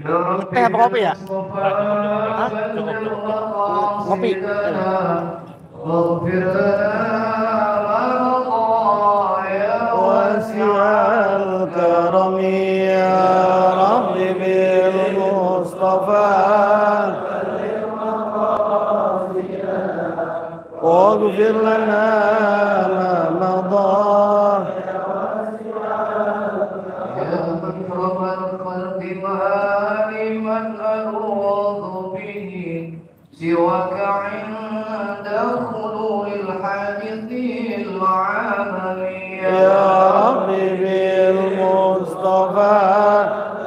Teh apa kopi ya? Hah? Cukup, cukup. Kopi. واسع الكرم يا رب بالمصطفى واغفر لنا ما مضى يا مكرم الخلق وهادي من ألوذ به سواك عند خلول الحادث العالمي يا رب بالمصطفى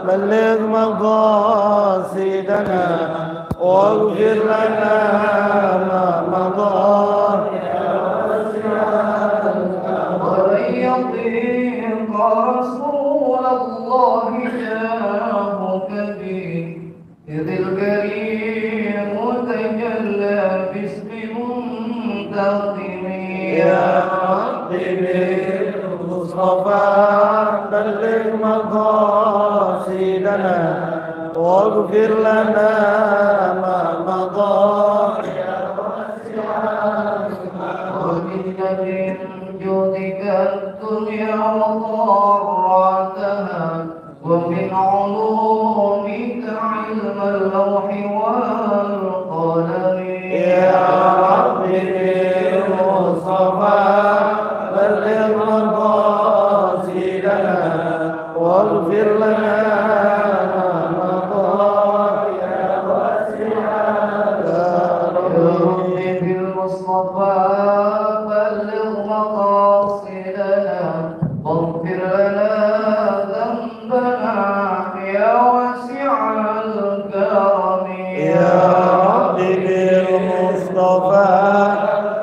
بلغ مقاصدنا واغفر لنا ما مضى ولن يضيق رسول الله جاهك به إذ الكريم تجلى باسم منتقم يا رب بالمصطفى بلغ مقاصدنا واغفر لنا ما مضى ومن جودك الدنيا وضارتها ومن علومك علم اللوح والقلم يا رب بالمصطفى بلغ مقاصدنا واغفر لنا ما مضى يا واسع الكرم بالمصطفى بلغ مقاصدنا واغفر لنا ذنبنا يا واسع الكرم يا رب بالمصطفى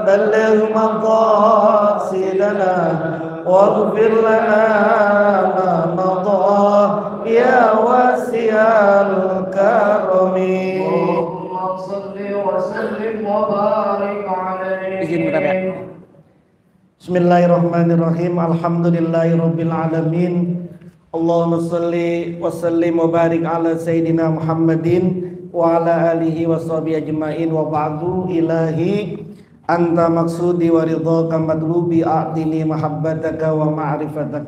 بلغ مقاصدنا واغفر لنا ما مضى يا واسع الكرم اللهم صل وسلم وبارك Izin bentar ya. عليه Bismillahirrahmanirrahim. Alhamdulillahirabbil alamin. Allahumma shalli wa sallim wa barik ala sayidina Muhammadin wa ala alihi wa sahbihi ajmain wa ba'du. Ilahi anta maksudi wa ridhaka madlubi a'tini mahabbataka wa ma'rifatak.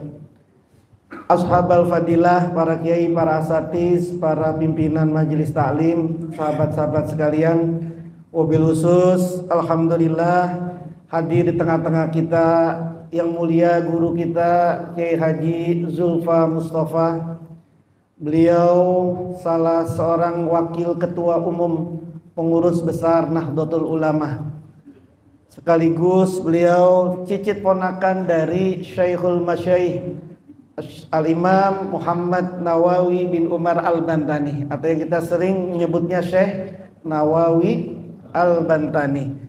Ashabal fadilah, para kiai, para asatiz, para pimpinan majelis taklim, sahabat-sahabat sekalian, wabil khusus alhamdulillah hadir di tengah-tengah kita yang mulia guru kita Kiai Haji Zulfa Mustafa. Beliau salah seorang wakil ketua umum pengurus besar Nahdlatul Ulama. Sekaligus beliau cicit ponakan dari Syekhul Masyaikh Al-Imam Muhammad Nawawi bin Umar Al-Bantani, atau yang kita sering menyebutnya Syekh Nawawi Al-Bantani.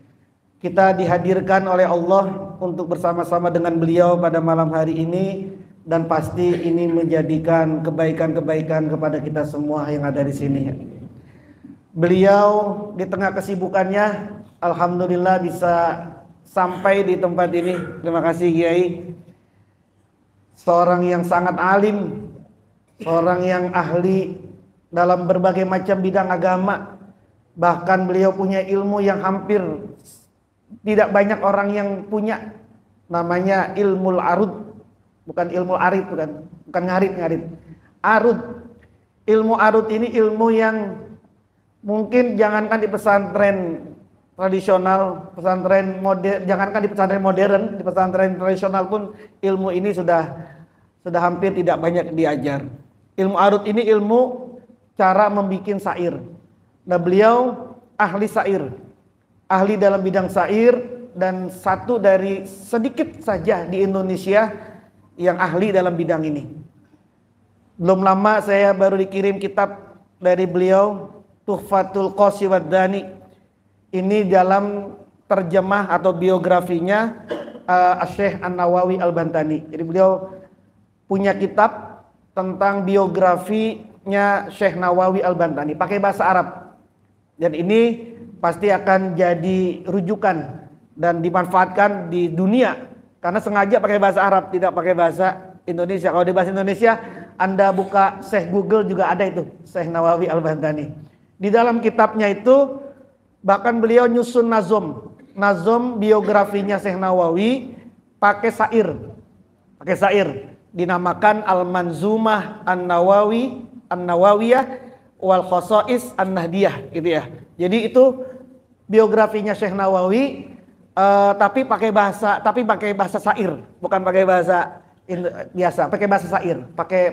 Kita dihadirkan oleh Allah untuk bersama-sama dengan beliau pada malam hari ini, dan pasti ini menjadikan kebaikan-kebaikan kepada kita semua yang ada di sini. Beliau di tengah kesibukannya, alhamdulillah bisa sampai di tempat ini. Terima kasih Kiai. Seorang yang sangat alim, seorang yang ahli dalam berbagai macam bidang agama. Bahkan beliau punya ilmu yang hampir tidak banyak orang yang punya, namanya ilmu arud, bukan ilmu arid, bukan ngarit. Arud. Ilmu arud ini ilmu yang mungkin jangankan di pesantren tradisional, pesantren modern, jangankan di pesantren modern, di pesantren tradisional pun ilmu ini sudah hampir tidak banyak diajar. Ilmu arud ini ilmu cara membikin syair. Nah, beliau ahli syair, ahli dalam bidang syair, dan satu dari sedikit saja di Indonesia yang ahli dalam bidang ini. Belum lama saya baru dikirim kitab dari beliau, Tuhfatul Qasi wad Dani. Ini dalam terjemah atau biografinya Syekh An-Nawawi Al-Bantani. Jadi beliau punya kitab tentang biografinya Syekh Nawawi Al-Bantani pakai bahasa Arab. Dan ini pasti akan jadi rujukan dan dimanfaatkan di dunia, karena sengaja pakai bahasa Arab, tidak pakai bahasa Indonesia. Kalau di bahasa Indonesia Anda buka Syekh Google juga ada itu, Syekh Nawawi Al-Bahtani. Di dalam kitabnya itu bahkan beliau nyusun nazom biografinya Syekh Nawawi pakai syair, dinamakan Al-Manzumah An-Nawawiyah wal Khosais An-Nahdiyah gitu ya. Jadi itu biografinya Syekh Nawawi tapi pakai bahasa syair, bukan pakai bahasa biasa, pakai bahasa syair,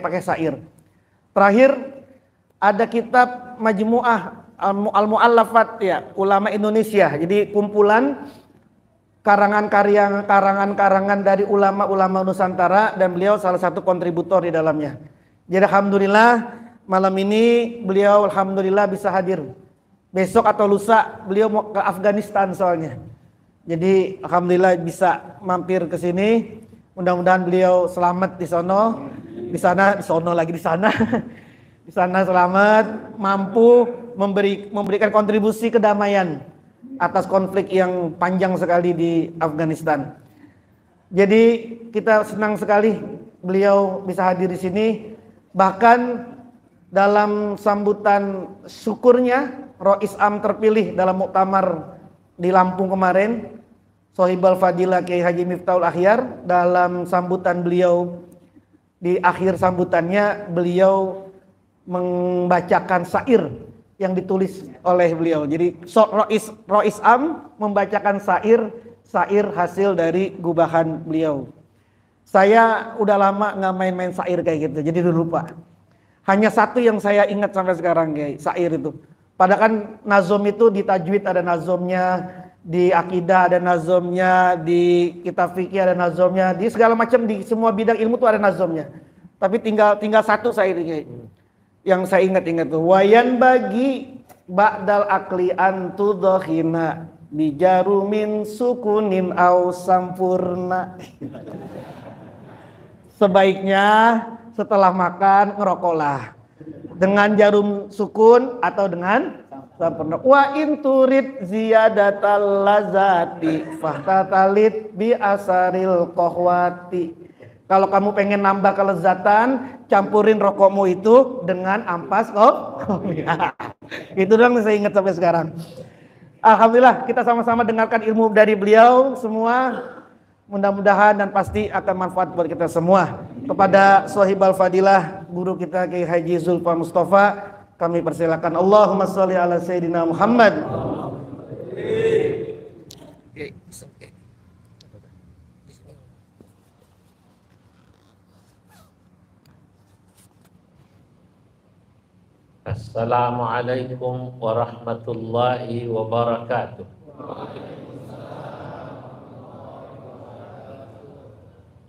pakai syair. Terakhir ada kitab Majmu'ah Al-Mu'allafat ya, ulama Indonesia. Jadi kumpulan karangan-karangan dari ulama-ulama Nusantara, dan beliau salah satu kontributor di dalamnya. Jadi alhamdulillah malam ini beliau alhamdulillah bisa hadir. Besok atau lusa beliau mau ke Afghanistan soalnya. Jadi alhamdulillah bisa mampir ke sini. Mudah-mudahan beliau selamat di sono. Di sana Di sana selamat, mampu memberikan kontribusi kedamaian atas konflik yang panjang sekali di Afghanistan. Jadi kita senang sekali beliau bisa hadir di sini. Bahkan dalam sambutan syukurnya Rois Am terpilih dalam muktamar di Lampung kemarin, Sohibul Fadilah Kiai Haji Miftahul Akhyar, dalam sambutan beliau, di akhir sambutannya beliau membacakan syair yang ditulis oleh beliau. Jadi Rois Am membacakan syair hasil dari gubahan beliau. Saya udah lama nggak main-main syair kayak gitu, jadi udah lupa. Hanya satu yang saya ingat sampai sekarang, kayak syair itu. Padahal kan nazom itu di tajwid ada nazomnya, di akidah ada nazomnya, di kitab fikih ada nazomnya, di segala macam, di semua bidang ilmu tuh ada nazomnya. Tapi tinggal satu syair kayak yang saya ingat tuh, wayan bagi ba'dal akli antudhina bijarumin sukunin au sampurna. Sebaiknya setelah makan ngerokoklah dengan jarum sukun atau dengan sampurna. Wa inturid ziyadatal lazati fahtatalit bi asaril qahwati. Kalau kamu pengen nambah kelezatan, campurin rokokmu itu dengan ampas kopi. Itu doang yang saya ingat sampai sekarang. Alhamdulillah kita sama-sama dengarkan ilmu dari beliau semua. Mudah-mudahan dan pasti akan manfaat buat kita semua. Kepada Sohibul Fadilah, guru kita Kiai Haji Zulfa Mustafa, kami persilakan. Allahumma sholli ala Sayyidina Muhammad. Assalamualaikum warahmatullahi wabarakatuh.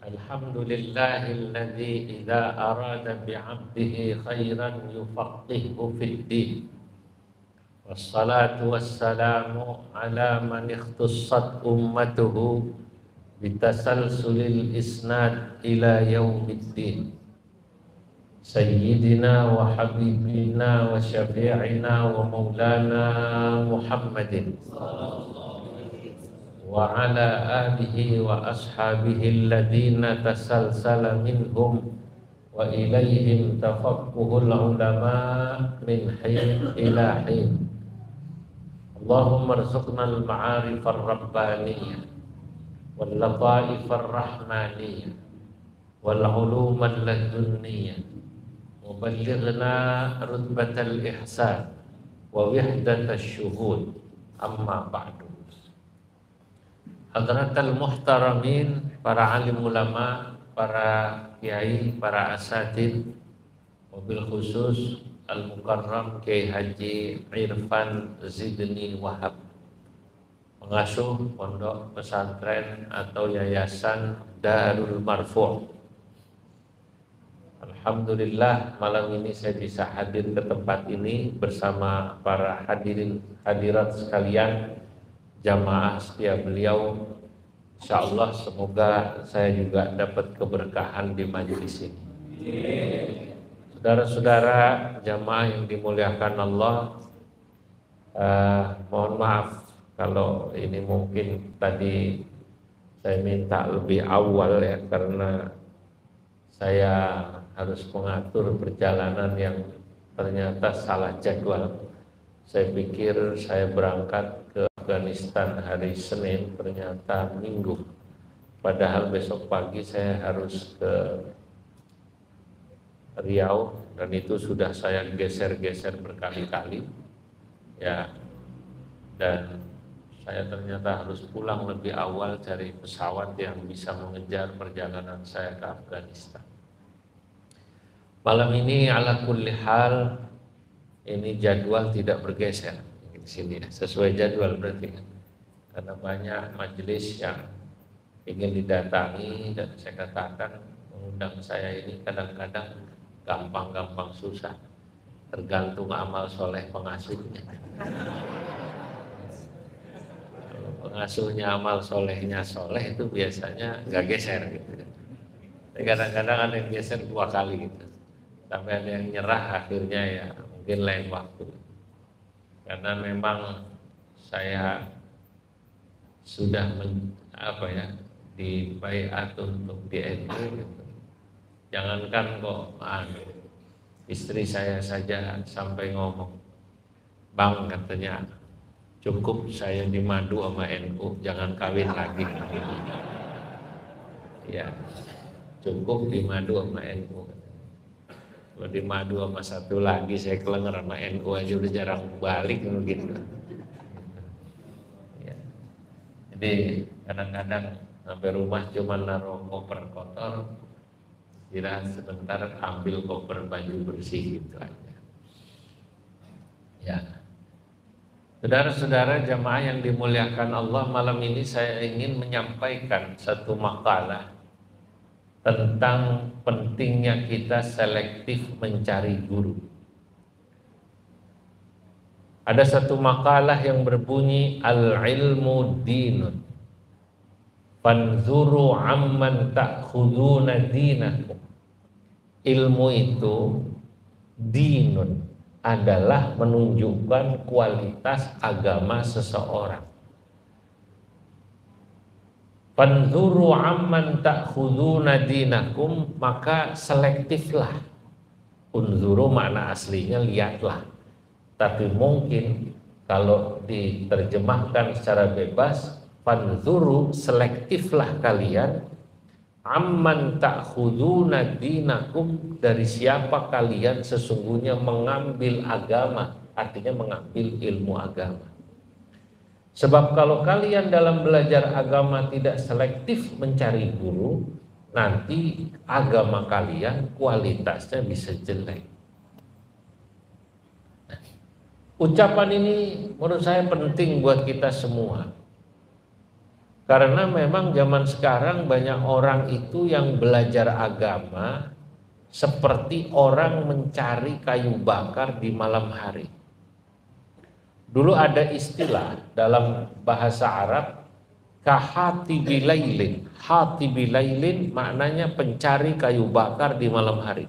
Alhamdulillahilladzi idza arada bi'abdihi khairan yufaqqihhu fid din. Wassalatu wassalamu ala man ikhtassat ummatuhu bitasalsulil isnad ila yaumiddin. Sayyidina wa habibina wa syafi'ina wa maulana Muhammadin wa ala alihi wa ashabihi alladhina tasalsala minhum wa ilayhim tafaqquhul ulama min hin ila hin. Allahumma arzuqna al-ma'arif ar-rabbaniyah wal lataif ar-rahmaniyah wal ulum al-ladunniyah. Muballighna rutbatal ihsan wa wihdatal syuhud, amma ba'du. Hadratal muhtaramin, para alim ulama, para kiai, para asatid, wabil khusus al-mukarram Kiai Haji Irfan Zidni Wahab, pengasuh pondok pesantren atau yayasan Darul Marfu'. Alhamdulillah malam ini saya bisa hadir ke tempat ini bersama para hadirat sekalian, jamaah setia beliau. Insyaallah semoga saya juga dapat keberkahan di majelis ini. Saudara-saudara jamaah yang dimuliakan Allah, mohon maaf kalau ini mungkin tadi saya minta lebih awal ya, karena saya harus mengatur perjalanan yang ternyata salah jadwal. Saya pikir saya berangkat ke Afghanistan hari Senin, ternyata Minggu. Padahal besok pagi saya harus ke Riau, dan itu sudah saya geser-geser berkali-kali ya, dan saya ternyata harus pulang lebih awal cari pesawat yang bisa mengejar perjalanan saya ke Afghanistan. Malam ini ala kulli hal ini jadwal tidak bergeser di sini, sesuai jadwal berarti kan, karena banyak majelis yang ingin didatangi, dan saya katakan mengundang saya ini kadang-kadang gampang-gampang susah, tergantung amal soleh pengasuhnya. Kalau pengasuhnya amal solehnya soleh itu biasanya nggak geser gitu. Kadang-kadang ada yang geser 2 kali gitu, sampai ada yang nyerah akhirnya ya mungkin lain waktu. Karena memang saya sudah dibaiat untuk di NU gitu. Jangankan kok istri saya saja sampai ngomong, "Bang," katanya, "cukup saya dimadu sama NU, jangan kawin lagi." Ya, cukup dimadu sama NU. Kalau dimadu sama satu lagi saya kelenger sama NU aja udah jarang balik gitu. Ya. Jadi kadang-kadang sampai rumah cuma naruh koper kotor, istirahat sebentar, ambil koper baju bersih gitu aja. Ya, saudara-saudara jamaah yang dimuliakan Allah, malam ini saya ingin menyampaikan satu makalah tentang pentingnya kita selektif mencari guru. Ada satu makalah yang berbunyi al-ilmu dinun fanzuru amman ta'khuduna dinakum. Ilmu itu dinun adalah menunjukkan kualitas agama seseorang. Fanzuru amman ta'khuduna dinakum, maka selektiflah. Unzuru makna aslinya lihatlah. Tapi mungkin kalau diterjemahkan secara bebas, fanzuru selektiflah kalian, amman ta'khuduna dinakum, dari siapa kalian sesungguhnya mengambil agama, artinya mengambil ilmu agama. Sebab kalau kalian dalam belajar agama tidak selektif mencari guru, nanti agama kalian kualitasnya bisa jelek. Ucapan ini menurut saya penting buat kita semua. Karena memang zaman sekarang banyak orang itu yang belajar agama seperti orang mencari kayu bakar di malam hari. Dulu ada istilah dalam bahasa Arab, kahatibi lailin. Hatibi lailin maknanya pencari kayu bakar di malam hari.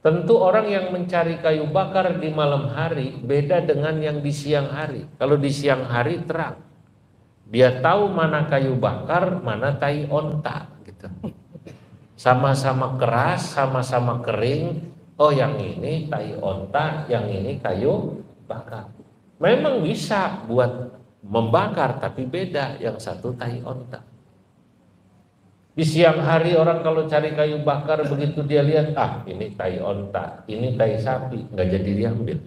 Tentu orang yang mencari kayu bakar di malam hari beda dengan yang di siang hari. Kalau di siang hari terang, dia tahu mana kayu bakar, mana tai onta gitu. Sama-sama keras, sama-sama kering. Oh, yang ini tai onta, yang ini kayu bakar. Memang bisa buat membakar, tapi beda, yang satu tai onta. Di siang hari orang kalau cari kayu bakar, begitu dia lihat, ini tai onta, ini tai sapi, nggak jadi diambil.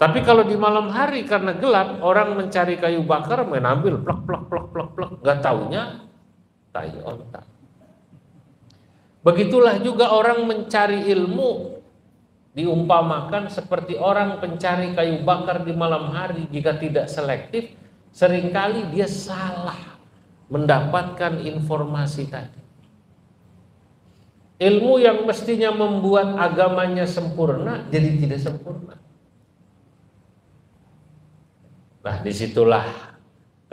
Tapi kalau di malam hari karena gelap, orang mencari kayu bakar, menambil plak plak plak plak plak, nggak taunya tai onta. Begitulah juga orang mencari ilmu, diumpamakan seperti orang pencari kayu bakar di malam hari. Jika tidak selektif, seringkali dia salah mendapatkan informasi tadi. Ilmu yang mestinya membuat agamanya sempurna jadi tidak sempurna. Nah, disitulah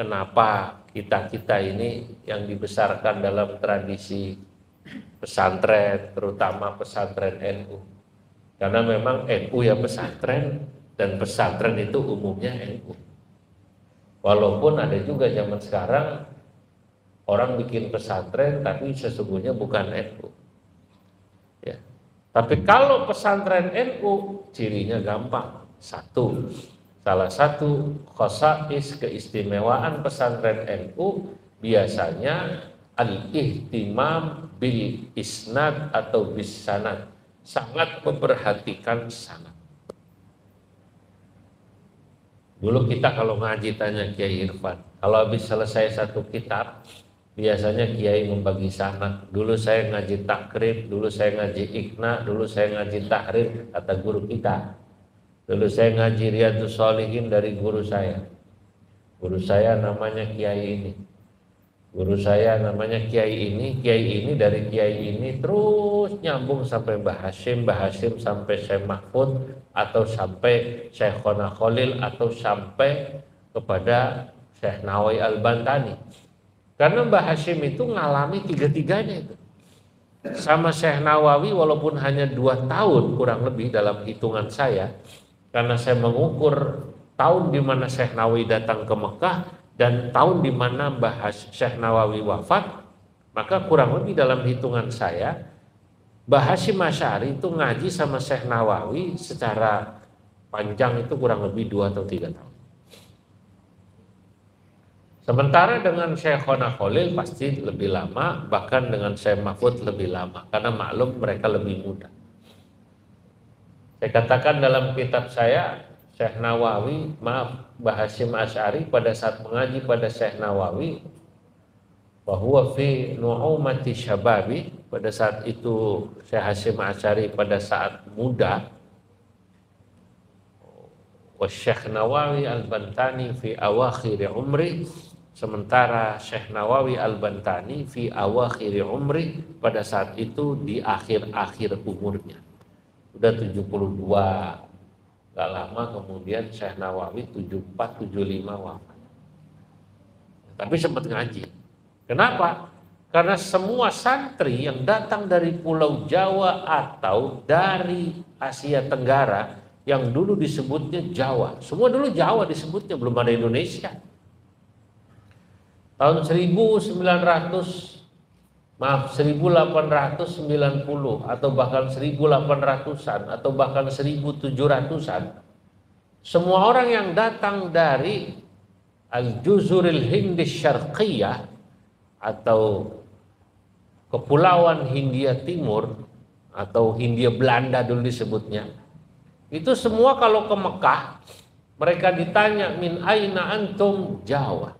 kenapa kita ini yang dibesarkan dalam tradisi pesantren, terutama pesantren NU. Karena memang NU ya pesantren, dan pesantren itu umumnya NU. Walaupun ada juga zaman sekarang orang bikin pesantren tapi sesungguhnya bukan NU. Ya. Tapi kalau pesantren NU cirinya gampang. Salah satu khosais keistimewaan pesantren NU biasanya al-ihtimam bil isnad atau bis sanad, sangat memperhatikan sanad. Dulu kita kalau ngaji tanya Kiai Irfan, kalau habis selesai satu kitab, biasanya Kiai membagi sanad. Dulu saya ngaji takrib, dulu saya ngaji ikna, dulu saya ngaji tahrir, kata guru kita. Dulu saya ngaji Riyadhus Shalihin dari guru saya. Guru saya namanya Kiai ini. Guru saya namanya Kiai ini dari Kiai ini terus nyambung sampai Mbah Hashim sampai Syekh Mahfud atau sampai Syekhona Khalil atau sampai kepada Syekh Nawawi Al-Bantani. Karena Mbah Hashim itu ngalami tiga-tiganya itu. Sama Syekh Nawawi walaupun hanya 2 tahun kurang lebih dalam hitungan saya, karena saya mengukur tahun di mana Syekh Nawawi datang ke Mekah dan tahun di mana Syekh Nawawi wafat, maka kurang lebih dalam hitungan saya Mbah Hasyim Asy'ari itu ngaji sama Syekh Nawawi secara panjang itu kurang lebih 2 atau 3 tahun. Sementara dengan Syekhona Khalil pasti lebih lama, bahkan dengan Syekh Mahfud lebih lama, karena maklum mereka lebih muda. Saya katakan dalam kitab saya, Syekh Nawawi, Mbah Hasyim Asy'ari pada saat mengaji pada Syekh Nawawi, bahwa fi nu'umati syababi, pada saat itu Syekh Hasyim Asy'ari pada saat muda, wa Syekh Nawawi Al-Bantani fi awakhir umri, sementara Syekh Nawawi Al-Bantani fi awakhir umri, pada saat itu di akhir-akhir umurnya. Udah 72. Gak lama kemudian Syekh Nawawi 74-75 wafat. Tapi sempat ngaji. Kenapa? Karena semua santri yang datang dari Pulau Jawa atau dari Asia Tenggara yang dulu disebutnya Jawa, semua dulu Jawa disebutnya, belum ada Indonesia. Tahun 1890 atau bahkan 1800-an atau bahkan 1700-an, semua orang yang datang dari Al-Juzuril Hindi Syarqiyah atau Kepulauan Hindia Timur atau Hindia Belanda dulu disebutnya, itu semua kalau ke Mekah mereka ditanya min aina antum, Jawa.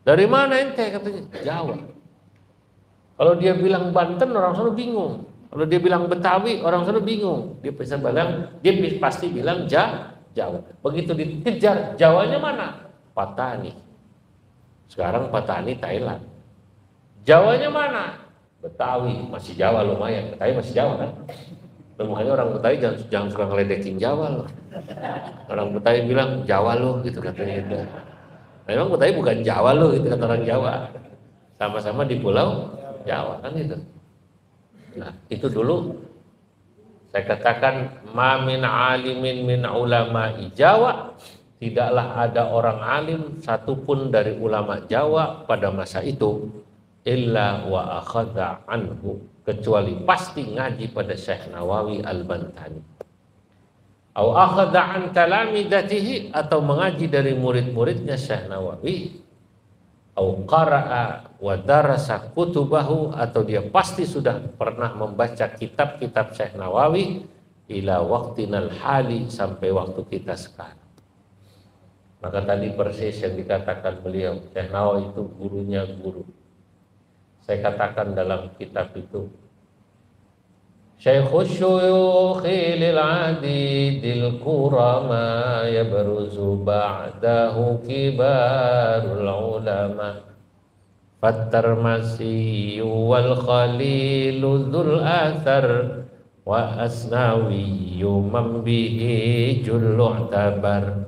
Dari mana ente? Katanya Jawa. Kalau dia bilang Banten, orang sana bingung. Kalau dia bilang Betawi, orang sana bingung. Dia pasti bilang Jawa. Begitu dikejar, Jawanya mana? Patani. Sekarang Patani Thailand. Jawanya mana? Betawi. Masih Jawa lumayan. Betawi masih Jawa kan? Makanya orang Betawi jangan suka ngeledekin Jawa loh. Orang Betawi bilang Jawa loh gitu katanya itu. Memang Betawi bukan Jawa loh gitu kata orang Jawa. Sama-sama di Pulau Jawa kan itu. Nah, itu dulu saya katakan ma min alimin min ulama'i Jawa, tidaklah ada orang alim satupun dari ulama Jawa pada masa itu illa wa akhadha anhu, kecuali pasti ngaji pada Syekh Nawawi Al-Bantani. Au akhadha an talamidatihi, atau mengaji dari murid-muridnya Syekh Nawawi. Au qara'a wa darasa kutubahu, atau dia pasti sudah pernah membaca kitab-kitab Syekh Nawawi ila waqtinal hali, sampai waktu kita sekarang. Maka tadi persis yang dikatakan beliau, Syekh Nawawi itu gurunya guru. Saya katakan dalam kitab itu, Syekhus syuyukhi lil adidil kurama yabruzu ba'dahu kibarul ulama Fattarmasi wal khalilu dhul athar wa asnawiyu man bihi jullu tabar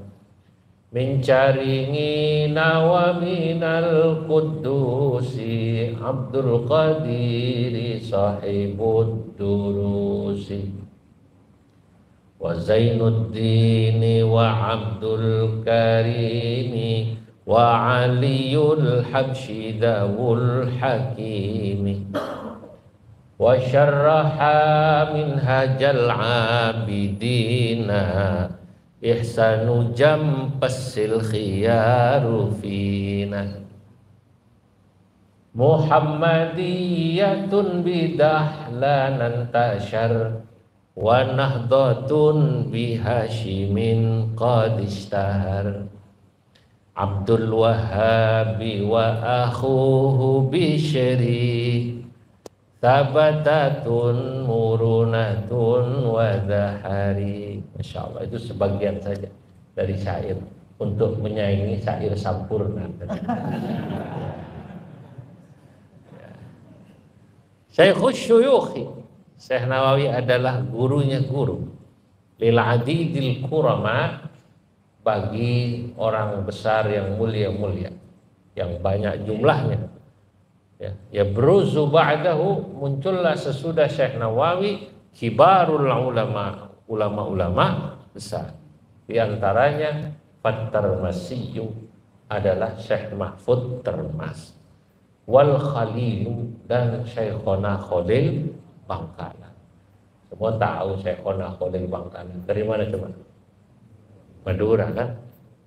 min caringina wa minal qudusi Abdul Qadiri sahibud durusi wa Zainuddini wa Abdul Karimi wa aliyul habsyi dawul hakimi wa syarraha minhajal abidina ihsanu jampesil khiyaru fina Muhammadiyatun bidahlanan tashar wa nahdhatun bihashimin qad ishtahar Abdul Wahhabi wa akhuhu Bishri Tabatatun murunatun wa dhahari. Masya Allah, itu sebagian saja dari syair untuk menyaingi syair sampurna. Syekhus Syuyukhi, Syekh Nawawi adalah gurunya guru. Lil adidil kurama, bagi orang besar yang mulia-mulia, yang banyak jumlahnya. Ya bruzu ba'dahu, muncullah sesudah Syekh Nawawi kibarul ulama, ulama-ulama besar. Di antaranya At-Tirmidzi adalah Syekh Mahfud Termas, wal Khalilu, dan Syekhona Khalil Bangkalan. Semua tahu Syekhona Khalil Bangkalan. Dari mana coba? Madura kan?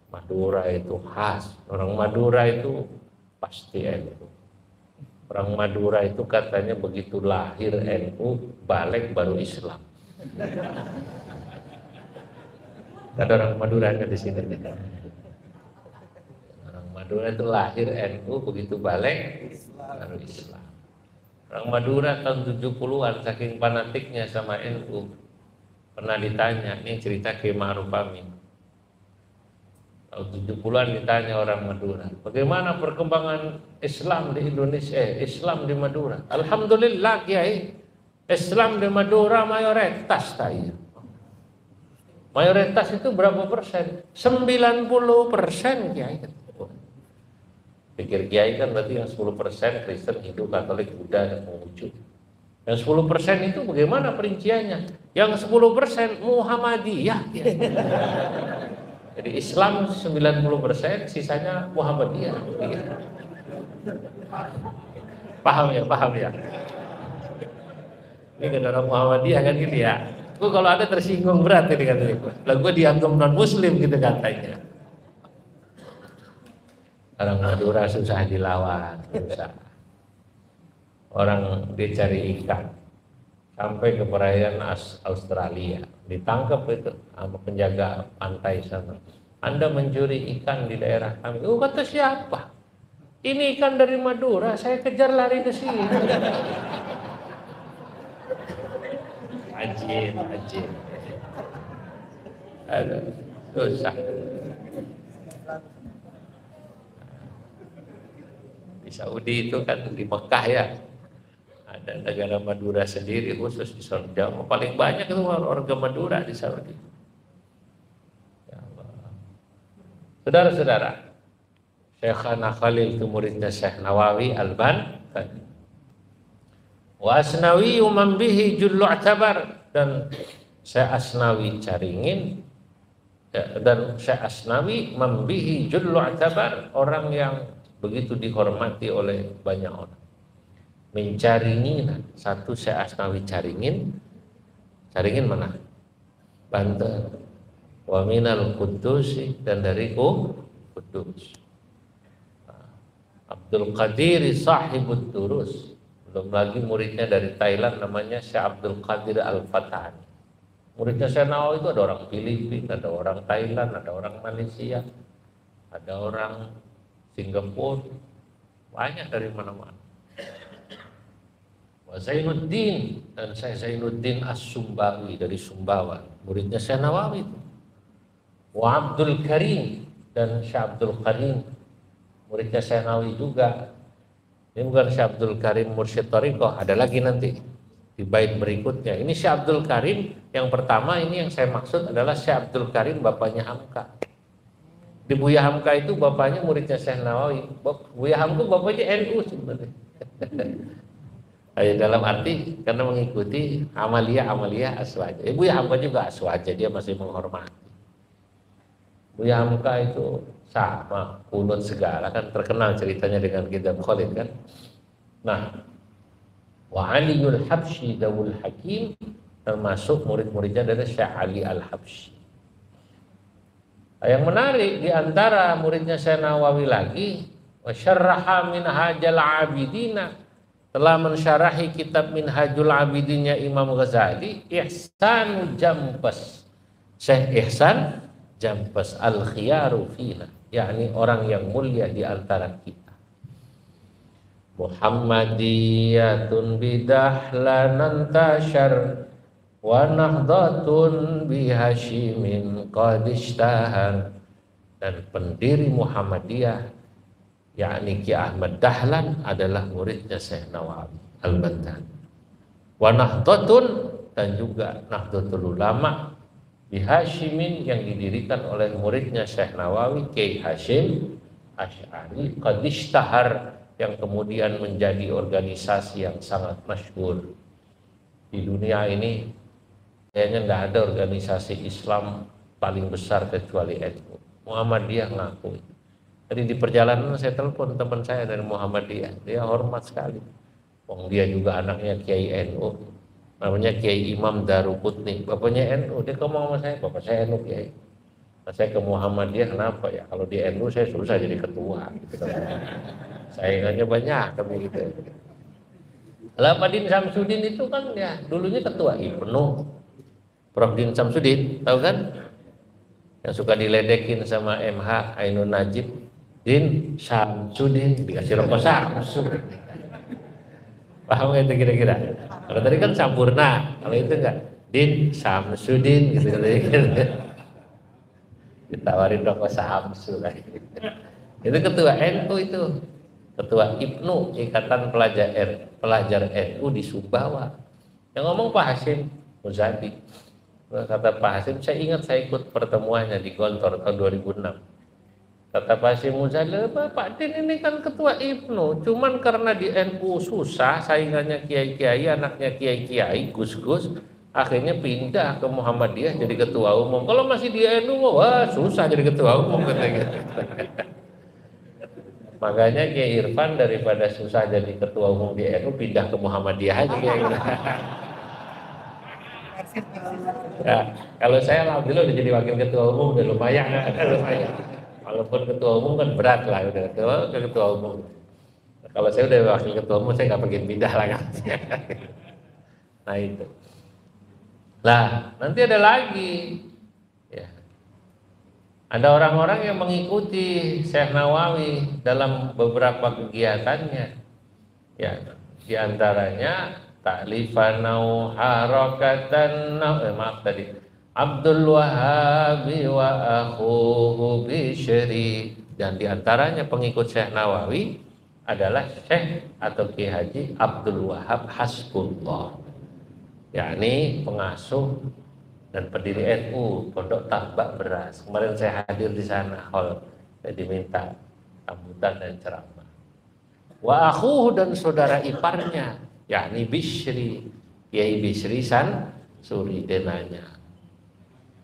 Madura itu khas. Orang Madura itu pasti NU. Orang Madura itu katanya begitu lahir NU, balik baru Islam. Ada orang Madura kan di sini. Orang Madura itu lahir NU, begitu balik baru Islam. Orang Madura tahun 70-an saking fanatiknya sama NU, pernah ditanya, ini cerita Kiai Ma'ruf Amin. Tahun 70-an ditanya orang Madura, bagaimana perkembangan Islam di Indonesia, Islam di Madura? Alhamdulillah Kiai, Islam di Madura mayoritas Kiai. Mayoritas itu berapa persen? 90% Kiai. Pikir Kiai kan berarti yang 10% Kristen, Hindu, Katolik, Buddha, dan Konghucu. Yang 10% itu bagaimana perinciannya? Yang 10% Muhammadiyah. Jadi Islam 90%, sisanya Muhammadiyah. Paham ya, paham ya. Ini kan orang Muhammadiyah kan gitu ya. Gue kalau ada tersinggung berat ini katanya. Lah gue dianggap non Muslim gitu katanya. Orang Madura susah dilawan, susah. Orang dia cari ikan sampai ke perairan Australia, ditangkap itu sama penjaga pantai sana. Anda mencuri ikan di daerah kami. Oh, kata siapa? Ini ikan dari Madura, saya kejar lari ke sini. Ajib. Aduh, susah. Di Saudi itu kan di Mekah ya, ada negara Madura sendiri khusus di Saudi. Paling banyak itu warga Madura di Saudi. Ya Allah. Saudara-saudara, Syekhana Khalil itu muridnya Syekh Nawawi Al-Albani. Wa Asnawi man bihi jullu i'tabar, dan Syekh Asnawi Caringin dan Syekh Asnawi man bihi jullu i'tabar, orang yang begitu dihormati oleh banyak orang. Mencaringin satu Syekh Asnawi Caringin mana? Banten. Wa minal Qudus, dan dari Kudus. Abdul Qadir sahibud durus, belum lagi muridnya dari Thailand namanya Syekh Abdul Qadir Al-Fatani. Muridnya Syekh Nawawi itu ada orang Filipina, ada orang Thailand, ada orang Malaysia, ada orang Singapura, banyak dari mana-mana. Wa Zainuddin, dan Syekh Zainuddin As-Sumbawi dari Sumbawa, muridnya Syekh Nawawi itu. Wa Abdul Karim, dan Syekh Abdul Karim, muridnya Syekh Nawawi juga. Ini bukan Syekh Abdul Karim Mursyid Thariqah, ada lagi nanti di bait berikutnya. Ini Syekh Abdul Karim yang pertama, ini yang saya maksud adalah Syekh Abdul Karim bapaknya Hamka. Di Buya Hamka itu bapaknya muridnya Syekh Nawawi. Buya Hamka bapaknya NU sebenarnya. Dalam arti karena mengikuti Amaliyah Aswaja. Buya Hamka juga Aswaja, dia masih menghormati. Buya Hamka itu sama kunut segala kan terkenal ceritanya dengan kitab Khalid kan. Nah, wa Aliul Habsyi Dawul Hakim termasuk murid-muridnya dari Syekh Ali Al-Habsyi. Yang menarik di antara muridnya Syekh Nawawi lagi, wa syarraha Minhajul Abidina, telah mensyarahi kitab Minhajul Abidinnya Imam Ghazali, Ihsan Jampes, Syekh Ihsan Jampes al-khiyaru fina, yakni orang yang mulia di antara kita. Muhammadiyatun bidahlan tashar wa nahdhatun bihashimin qad ishtahar. Dan pendiri Muhammadiyah yakni Ki Ahmad Dahlan adalah muridnya Syekh Nawawi Al-Bantan. Wa nahdhatun, dan juga Nahdlatul Ulama bihashimin yang didirikan oleh muridnya Syekh Nawawi Kiai Hashim Asy'ari qad ishtahar, yang kemudian menjadi organisasi yang sangat masyhur di dunia ini. Kayaknya nggak ada organisasi Islam paling besar kecuali NU. Muhammadiyah ngaku. Tadi di perjalanan saya telepon teman saya dari Muhammadiyah, dia hormat sekali. Dia juga anaknya Kiai NU, namanya Kiai Imam Daruqutni, bapaknya NU. Dia ngomong sama saya, bapak saya NU Kiai. Nah, saya ke Muhammadiyah kenapa ya? Kalau di NU saya susah jadi ketua. Gitu. Saingannya banyak tapi gitu. Lah Pak Din Samsudin itu kan ya dulunya ketua IPNU. Prof Din Samsudin, tahu kan? Yang suka diledekin sama MH Ainun Najib. Din Samsudin dikasih rokok Samsu. Paham itu kira-kira? Kalau tadi kan Sampurna, kalau itu enggak Din Samsudin gitu. Ditawarin rokok Samsu lagi. Itu ketua NU itu. Ketua IPNU, Ikatan Pelajar NU di Sumbawa. Yang ngomong Pak Hasyim Muzadi. Kata Pak Hasyim, saya ingat saya ikut pertemuannya di Gontor tahun 2006. Kata Pak Hasyim Muzadi, Pak Din ini kan ketua IPNU, cuman karena di NU susah, saingannya kiai-kiai, anaknya kiai-kiai, gus-gus, akhirnya pindah ke Muhammadiyah jadi ketua umum. Kalau masih di NU, wah susah jadi ketua umum katanya. Makanya Kiai Irfan daripada susah jadi ketua umum di NU pindah ke Muhammadiyah aja Kiai. Ya, kalau saya alhamdulillah udah jadi wakil ketua umum udah lumayan. Walaupun ketua umum kan berat lah udah ketua umum. Kalau saya udah wakil ketua umum saya nggak pengen pindah lah kan. Nah itu. Lah nanti ada lagi. Ya. Ada orang-orang yang mengikuti Syekh Nawawi dalam beberapa kegiatannya. Ya, di antaranya ta'lifanau harakatan Abdul Wahhab wa akhuhu Bishri. Dan di antaranya pengikut Syekh Nawawi adalah Syekh atau Ki Haji Abdul Wahhab Hasbullah, yakni pengasuh dan pendiri NU Pondok Tambak Beras. Kemarin saya hadir di sana hall, saya diminta sambutan dan ceramah. Wa akhuhu, dan saudara iparnya yakni Bishri, Kiai Bishri Suri denanya.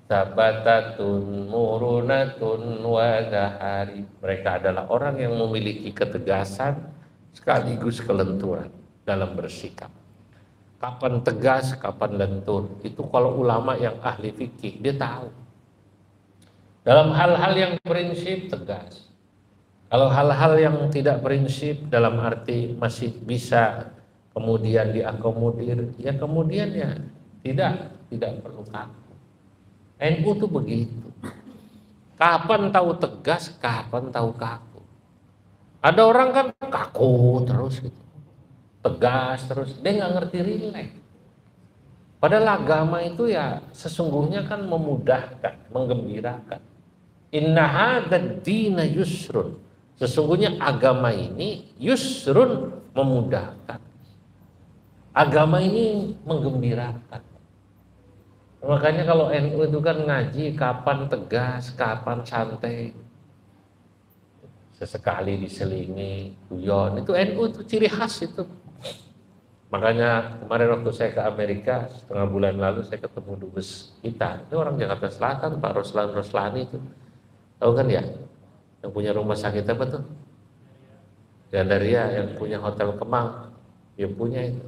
Sabatatun murunatun wa dahari. Mereka adalah orang yang memiliki ketegasan sekaligus kelenturan dalam bersikap. Kapan tegas, kapan lentur. Itu kalau ulama yang ahli fikih, dia tahu. Dalam hal-hal yang prinsip, tegas. Kalau hal-hal yang tidak prinsip, dalam arti masih bisa kemudian diakomodir, ya kemudian ya tidak perlu kaku. NU itu begitu. Kapan tahu tegas, kapan tahu kaku. Ada orang kan kaku terus gitu. Tegas terus, dia nggak ngerti rileks. Padahal agama itu ya sesungguhnya kan memudahkan, menggembirakan. Inna hadzal dina yusrun. Sesungguhnya agama ini yusrun, memudahkan. Agama ini menggembirakan. Makanya kalau NU itu kan ngaji kapan tegas, kapan santai. Sesekali diselingi, guyon. Itu NU itu ciri khas itu. Makanya kemarin waktu saya ke Amerika setengah bulan lalu saya ketemu dubes kita. Itu orang Jakarta Selatan, Pak Roslani itu. Tahu kan ya? Yang punya rumah sakit apa tuh? Gandaria. Yang punya hotel Kemang, dia punya itu.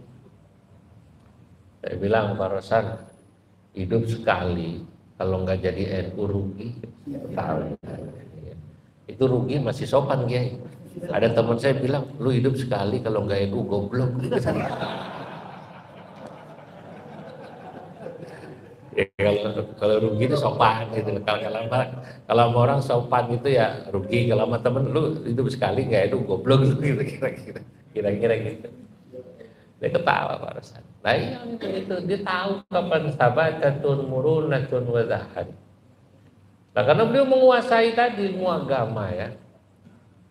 Saya bilang, Pak Rosan, hidup sekali, kalau nggak jadi NU rugi. Tahu. Itu rugi masih sopan, Kiai. Ada teman saya bilang, lu hidup sekali kalau nggak NU goblok. Ya, kalau rugi itu sopan gitu. Kalau sama orang sopan gitu ya rugi. Kalau sama temen lu hidup sekali nggak NU goblok gitu kira-kira gitu. Dia ketawa Pak Rosan. Nah itu dia tahu kapan sabatatun murunatun wadahan. Nah karena beliau menguasai tadi ilmu agama ya.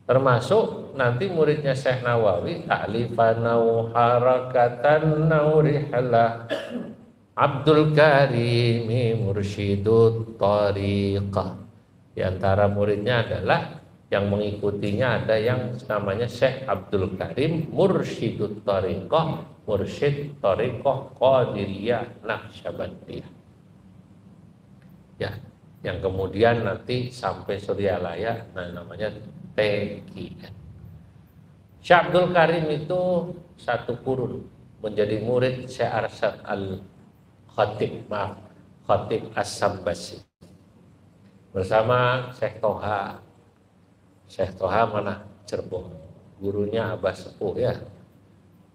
Termasuk nanti muridnya Syekh Nawawi, ta'lifanau harakatan naurihalah Abdul Karimi Mursyidut Tariqah. Di antara muridnya adalah yang mengikutinya ada yang namanya Syekh Abdul Karim Mursyidut Tariqah, Mursyid Tariqah Qadiriyah Naqsyabandiyah. Ya, yang kemudian nanti sampai Suryalaya, nah namanya TKN. Syekh Abdul Karim itu satu kurun menjadi murid Syekh Arsyad Khatib As-Sambasi bersama Syekh Toha. Syekh Toha mana? Cirebon. Gurunya Abah Sepuh ya.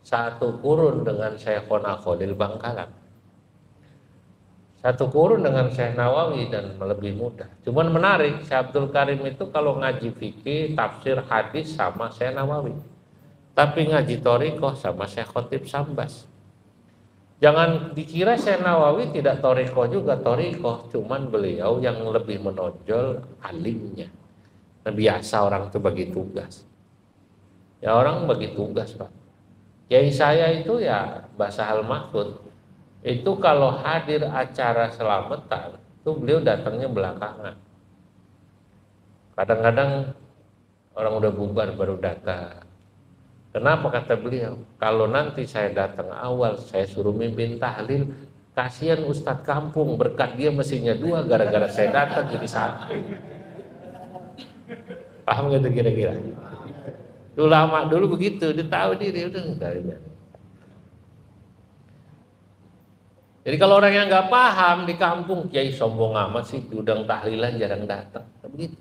Satu kurun dengan Syekhona Khalil Bangkalan. Satu kurun dengan Syekh Nawawi dan lebih mudah. Cuman menarik, Syekh Abdul Karim itu kalau ngaji fikih, tafsir, hadis sama Syekh Nawawi. Tapi ngaji thariqah sama Syekh Khatib Sambas. Jangan dikira Syekh Nawawi tidak thariqah juga, thariqah. Cuman beliau yang lebih menonjol alimnya. Nah, biasa orang itu bagi tugas. Ya orang bagi tugas Pak. Kiai saya itu ya Mbah Sahal Mahfud. Itu kalau hadir acara selamatan, itu beliau datangnya belakangan. Kadang-kadang orang udah bubar baru datang. Kenapa kata beliau? Kalau nanti saya datang awal, saya suruh mimpin tahlil, kasihan Ustadz kampung, berkat dia mestinya 2, gara-gara saya datang jadi 1. Paham gak tuh kira-kira? Ulama dulu begitu, dia tahu diri udah enggak. Jadi kalau orang yang nggak paham di kampung, kiai sombong amat sih, diundang tahlilan jarang datang, begitu.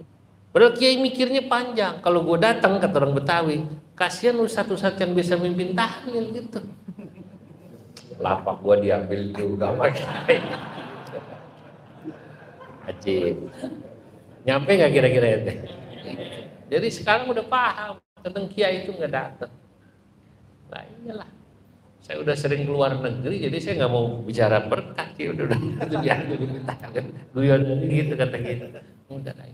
Padahal kiai mikirnya panjang. Kalau gue datang kata orang Betawi, kasihan ustadz-ustadz yang bisa mimpin tahlil gitu. Lapak gue diambil juga sama kiai. Ajib. Nyampe nggak kira-kira itu? Jadi sekarang udah paham tentang kiai itu nggak datang. Nah iyalah, saya udah sering keluar negeri, jadi saya nggak mau bicara berkat, ya udah itu biar diminta guyon gitu kata gitu. Udah lah,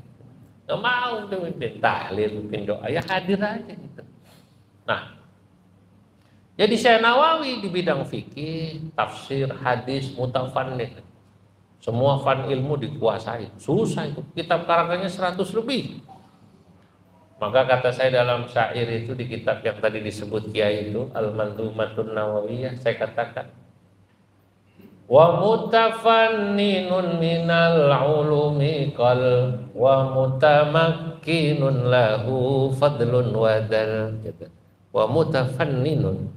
nggak mau udah mimpin tahlil, mimpin doa, ya hadir aja gitu. Nah, jadi Syekh Nawawi di bidang fikih, tafsir, hadis, mutafannih, semua fan ilmu dikuasai. Susah itu, kitab karangannya 100 lebih. Maka kata saya dalam syair itu di kitab yang tadi disebut Kiai itu Al-Mandumatun Nawawiyah, saya katakan wa mutafanninun minal ulumi qal wa mutamakkinun lahu fadlun wadal. Wa mutafanninun,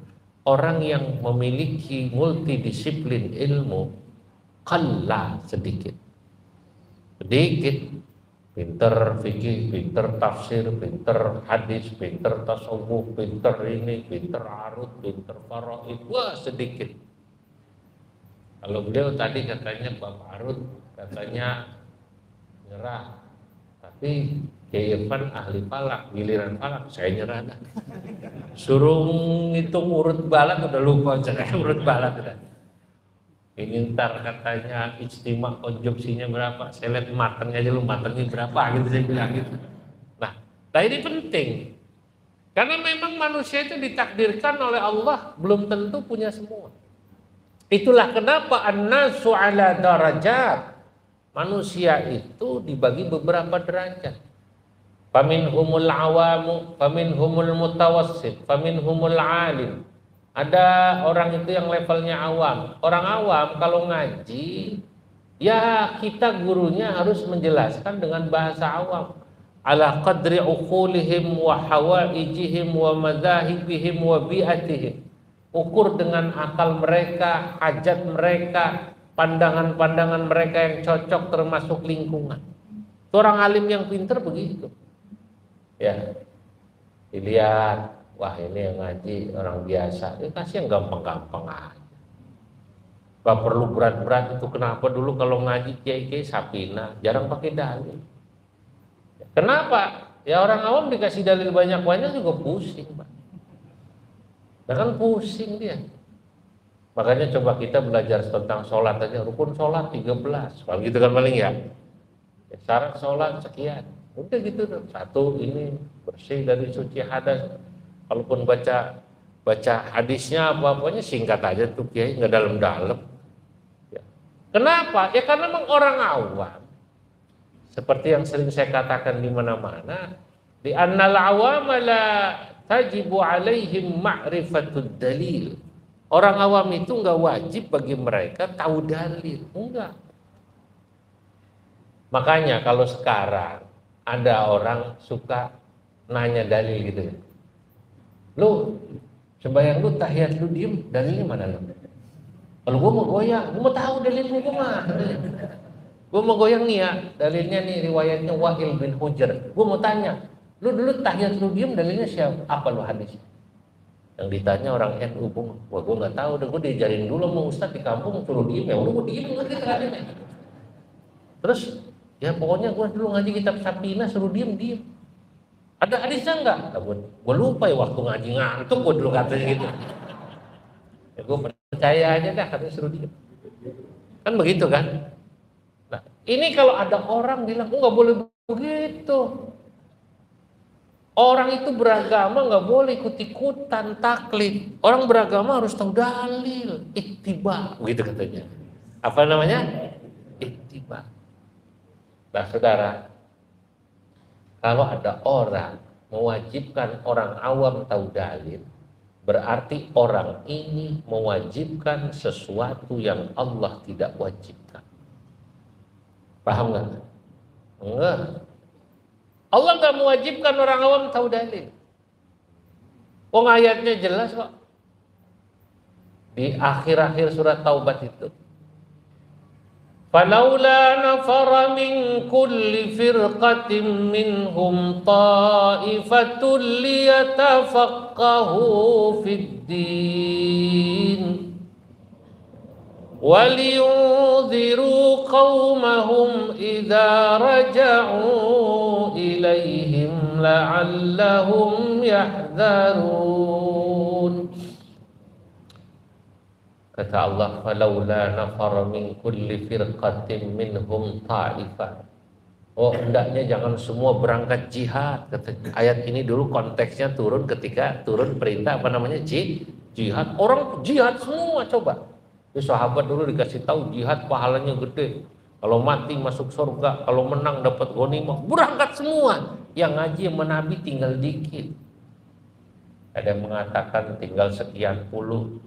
orang yang memiliki multidisiplin ilmu, qalla, sedikit, pinter fikih, pinter tafsir, pinter hadis, pinter tasawuf, pinter ini, pinter arut, pinter faraid, wah sedikit. Kalau beliau tadi katanya bab arut, katanya nyerah, tapi Kiai Irfan ahli falak, giliran falak saya nyerah dah. Suruh ngitung urut balak udah lupa, urut balak udah. Ini ntar katanya ijtima konjungsinya berapa, saya lihat matangnya aja, lu matangnya berapa gitu, saya bilang gitu. Nah ini penting karena memang manusia itu ditakdirkan oleh Allah belum tentu punya semua. Itulah kenapa an-nasu ala darajat, manusia itu dibagi beberapa derajat. Faminhumul awamu, faminhumul mutawassit, faminhumul alim. Ada orang itu yang levelnya awam. Orang awam kalau ngaji, ya kita gurunya harus menjelaskan dengan bahasa awam. ala qadri uqulihim wa hawaijihim wa madzahibihim wa bi'atihim. Ukur dengan akal mereka, hajat mereka, pandangan-pandangan mereka yang cocok termasuk lingkungan. Seorang alim yang pintar begitu. Ya. Dilihat, wah ini yang ngaji orang biasa, kasih yang gampang-gampang aja. Gak perlu berat-berat itu. Kenapa dulu kalau ngaji kiai-kiai Sapina jarang pakai dalil? Kenapa? Ya orang awam dikasih dalil banyak-banyak juga pusing, Pak. Nah kan pusing dia. Makanya coba kita belajar tentang sholat aja. Rukun sholat 13. Kalau gitu kan paling ya. Syarat sholat sekian. Udah gitu tuh. Satu ini bersih dari suci hadas. Kalaupun baca hadisnya apa-apanya singkat aja tuh kiai, nggak dalam-dalam. Ya. Kenapa? Ya karena memang orang awam. Seperti yang sering saya katakan di mana-mana, di annal awam la tajibu alaihim ma'rifatud dalil. Orang awam itu nggak wajib bagi mereka tahu dalil, enggak. Makanya kalau sekarang ada orang suka nanya dalil gitu ya. Lu sembahyang lu tahiyat lu diem, dalilnya mana lu? Kalau gua mau goyang, gua mau tahu dalilnya gua mah. Gua mau goyang nih ya, dalilnya nih riwayatnya Wahil bin Hujr. Gua mau tanya, lu dulu tahiyat lu diem dalilnya siapa? Apa lu hadisnya? Yang ditanya orang NU, wah gua nggak tahu, udah gua diajarin dulu sama ustaz di kampung suruh diem, ya udah gua diem lagi terakhirnya. Terus ya pokoknya gua dulu ngaji kitab Sapina suruh diem. Ada hadisnya enggak? Gua lupa ya waktu ngaji ngantuk gua dulu katanya gitu. Ya gua percaya aja dah katanya suruh diem. Kan begitu kan? Nah, ini kalau ada orang bilang, nggak boleh begitu. Orang itu beragama nggak boleh ikut-ikutan taklid. Orang beragama harus tahu dalil, ittiba, begitu katanya. Apa namanya? Ittiba. Nah, saudara, kalau ada orang mewajibkan orang awam tahu dalil, berarti orang ini mewajibkan sesuatu yang Allah tidak wajibkan. Paham nggak? Enggak. Allah nggak mewajibkan orang awam tahu dalil. Oh ayatnya jelas kok. Di akhir-akhir surat Taubat itu. Falaula nafara min kulli firqatin minhum ta'ifatun liyatafaqahu fid din. وَلِيُنذِرُوا قَوْمَهُمْ إِذَا رَجَعُوا إِلَيْهِمْ لَعَلَّهُمْ يَحْذَرُونَ. Kata Allah, فَلَوْلَا نَفَرَ مِنْ كُلِّ فِرْقَةٍ مِنْهُمْ طَائِفَةٌ. Oh hendaknya jangan semua berangkat jihad. Ayat ini dulu konteksnya turun ketika turun perintah apa namanya jihad. Orang jihad semua coba. Jadi sahabat dulu dikasih tahu jihad pahalanya gede. Kalau mati masuk surga, kalau menang dapat ghanimah, berangkat semua. Yang ngaji sama Nabi tinggal dikit. Ada yang mengatakan tinggal sekian puluh.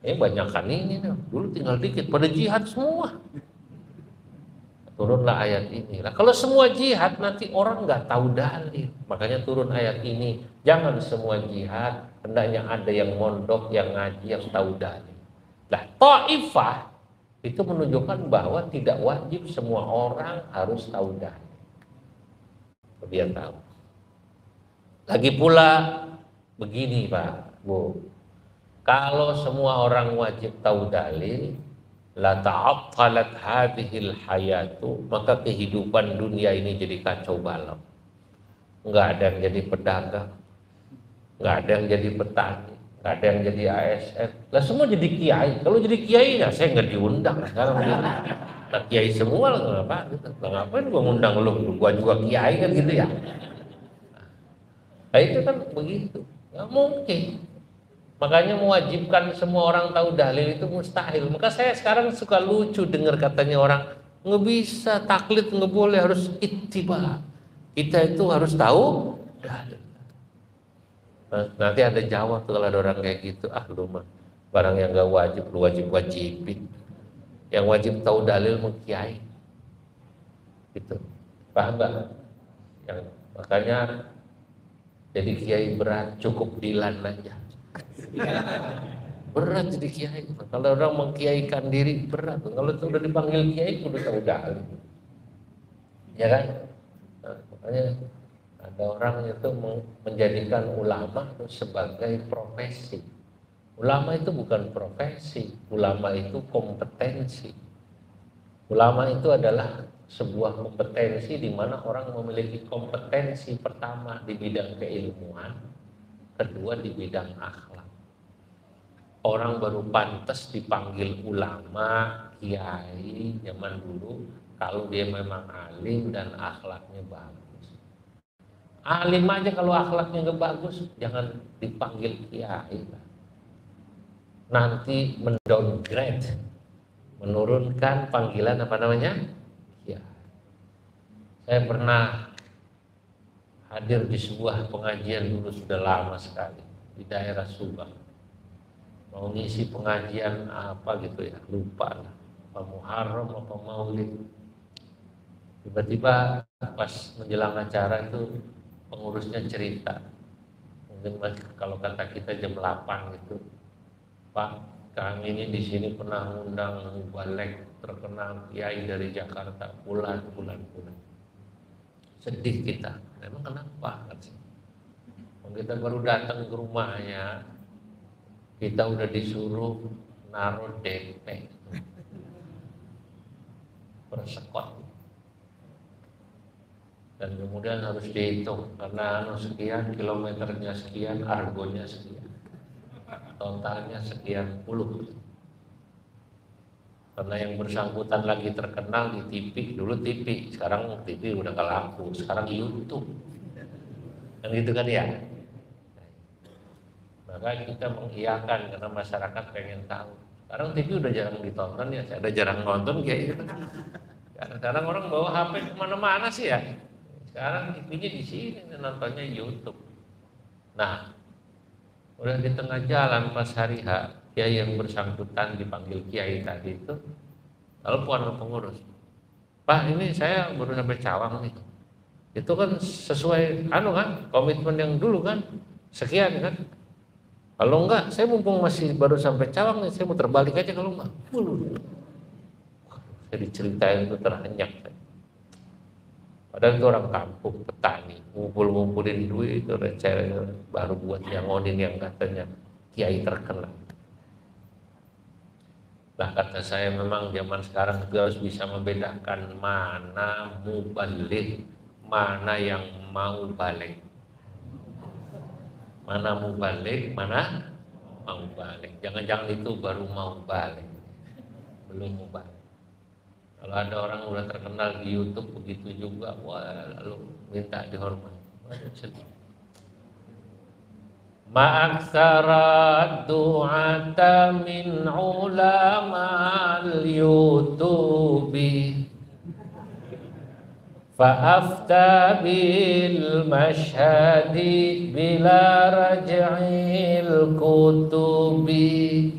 Banyakan ini dulu tinggal dikit, pada jihad semua. Turunlah ayat ini. Nah, kalau semua jihad nanti orang nggak tahu dalil. Makanya turun ayat ini. Jangan semua jihad, hendaknya ada yang mondok, yang ngaji, yang tahu dalil. Nah, Taifah itu menunjukkan bahwa tidak wajib semua orang harus tahu dalil. Biar tahu. Lagi pula begini Pak, Bu. Kalau semua orang wajib tahu dalil, la ta'attalat hadhil hayatu, maka kehidupan dunia ini jadi kacau balau. Enggak ada yang jadi pedagang, enggak ada yang jadi petani, enggak ada yang jadi ASN. Lah semua jadi kiai. Kalau jadi kiai ya saya enggak diundang sekarang gitu. Nah, kiai semua lah ngapa gitu. Lah ngapain gua ngundang lu? Gua juga kiai kan gitu ya. Nah, itu kan begitu. Enggak mungkin. Makanya mewajibkan semua orang tahu dalil itu mustahil. Maka saya sekarang suka lucu dengar katanya orang, nggak bisa taklid, nggak boleh, harus ittiba. Kita itu harus tahu dalil. Nah, nanti ada jawab tuh kalau ada orang kayak gitu, lu mah barang yang nggak wajib, lu wajibin. Yang wajib tahu dalil mengkiai. Gitu. Paham nggak? Makanya jadi kiai berat, cukup Dilan aja. Berat jadi kiai. Kalau orang mengkiaikan diri berat. Kalau sudah dipanggil kiai udah tahu dalil. Ya kan? Nah, makanya ada orang itu menjadikan ulama itu sebagai profesi. Ulama itu bukan profesi, ulama itu kompetensi. Ulama itu adalah sebuah kompetensi di mana orang memiliki kompetensi pertama di bidang keilmuan, kedua di bidang akhlak. Orang baru pantas dipanggil ulama, kiai zaman dulu kalau dia memang alim dan akhlaknya bagus. Alim aja kalau akhlaknya nggak bagus, jangan dipanggil kiai. Nanti mendowngrade, menurunkan panggilan apa namanya? Kiai. Saya pernah hadir di sebuah pengajian dulu sudah lama sekali di daerah Subang. Mau ngisi pengajian apa gitu ya, lupa lah, apa Muharram apa Maulid. Tiba-tiba pas menjelang acara itu pengurusnya cerita, mungkin kalau kata kita jam 8 gitu, Pak, kami ini di sini pernah undang balik terkenal kiai dari Jakarta bulan. Sedih kita, emang kenapa? Kita baru datang ke rumahnya, kita udah disuruh naruh DP persekot, dan kemudian harus dihitung karena sekian kilometernya sekian, argonya sekian, totalnya sekian puluh. Karena yang bersangkutan lagi terkenal di TV, dulu TV, sekarang TV udah gak laku, sekarang YouTube, kan gitu kan ya. Maka kita mengiyakan karena masyarakat pengen tahu. Sekarang TV udah jarang ditonton ya, saya udah jarang nonton kayak gitu. Sekarang orang bawa HP kemana-mana sih ya. Sekarang TV-nya di sini, nontonnya YouTube. Nah, udah di tengah jalan pas hari H, kiai yang bersangkutan dipanggil kiai tadi itu, telepon pengurus. Pak, ini saya baru sampai Cawang nih. Itu kan sesuai kan, komitmen yang dulu kan, sekian kan. Kalau enggak, saya mumpung masih baru sampai Cawang nih, saya mau terbalik aja kalau enggak. Saya diceritain itu terhenyak. Padahal itu orang kampung, petani, ngumpulin duit itu receh baru buat nyangonin yang katanya kiai terkenal. Nah, kata saya memang zaman sekarang juga harus bisa membedakan mana mubalik, mana yang mau balik. Mana mau balik, mana mau balik. Jangan-jangan itu baru mau balik, belum mau balik. Kalau ada orang udah terkenal di YouTube begitu juga, wah lalu minta dihormati. Ma'aksara du'ata min ulama al-YouTubi fa'afta bil mashhadi bila raj'il kutubi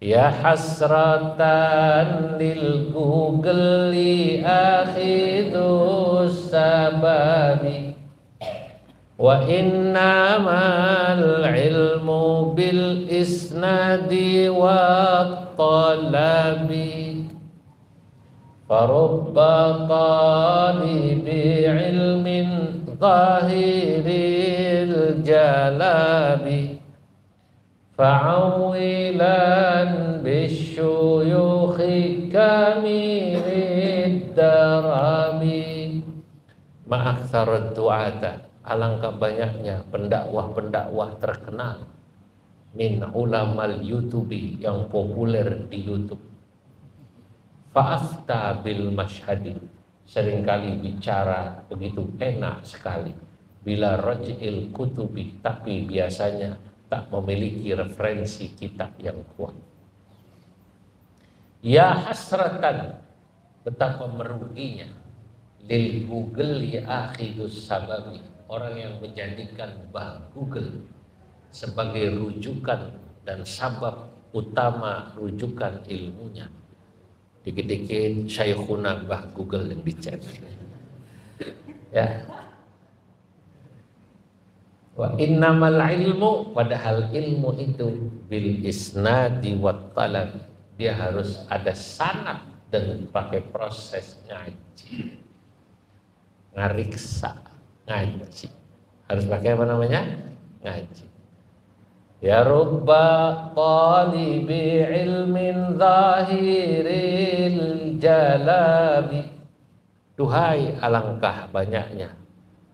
ya hasratan lil Google li akhidus sababi wa innamal ilmu bil isnadi wa talabi farubba talibi ilmin zahiril jalabi fa'awilan bisyuyukhi kamirid darami. Ma'aksarad du'ata, alangkah banyaknya pendakwah-pendakwah terkenal min ulamal YouTubi yang populer di YouTube. Fa'afta bil mashhadi, seringkali bicara begitu enak sekali. Bila raj'il kutubi, tapi biasanya tak memiliki referensi kitab yang kuat. Ya hasratan, betapa meruginya lil Google ya akhidus sababi, orang yang menjadikan Google sebagai rujukan dan sabab utama rujukan ilmunya. Dikit-dikit Syekhuna Google yang dicet. Ya. Wa innamal ilmu, padahal ilmu itu bil isnadi wat talab. Dia harus ada sanad dan pakai proses ngaji. Ngariksa, ngaji. Harus pakai apa namanya? Ngaji. Ya rubba talibi ilmin zahiril jalabi. Duhai alangkah banyaknya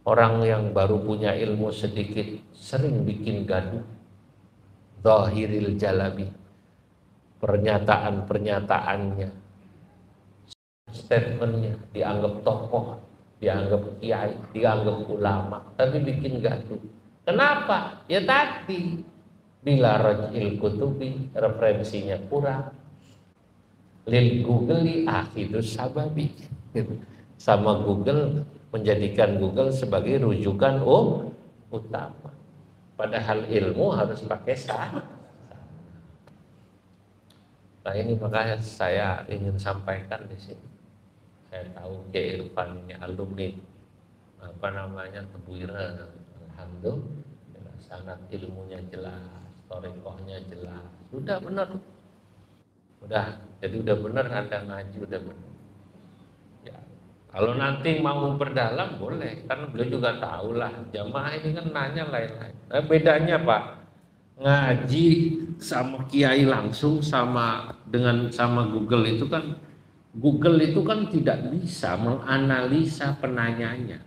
orang yang baru punya ilmu sedikit sering bikin gaduh. Zahiril jalabi. Pernyataan-pernyataannya, statementnya dianggap tokoh, dianggap kiai, dianggap ulama, tapi bikin gaduh. Kenapa? Ya tadi bila rajil kutubi, referensinya kurang. Lil Google akhidus sababi. Sama Google, menjadikan Google sebagai rujukan utama. Padahal ilmu harus pakai sanad. Nah ini makanya saya ingin sampaikan di sini. Saya tahu Kiai Irfan ini alumni apa namanya Tebuireng. Alhamdulillah sanad ilmunya jelas, thariqahnya jelas. Sudah benar. Jadi udah benar Anda ngaji udah benar. Ya, kalau nanti mau memperdalam boleh, karena beliau juga tahu lah jamaah ini kan nanya lain-lain. Nah, bedanya Pak, ngaji sama kiai langsung sama Google itu kan tidak bisa menganalisa penanyanya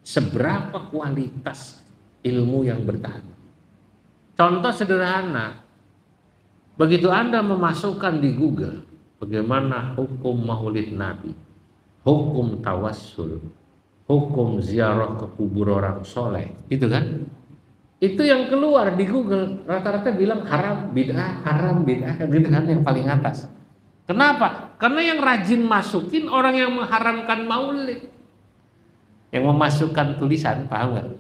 seberapa kualitas ilmu yang bertanya. Contoh sederhana, begitu Anda memasukkan di Google bagaimana hukum maulid Nabi, hukum tawassul, hukum ziarah ke kubur orang soleh, itu kan? Itu yang keluar di Google rata-rata bilang haram bid'ah gitu kan, yang paling atas. Kenapa? Karena yang rajin masukin orang yang mengharamkan maulid, yang memasukkan tulisan, paham nggak?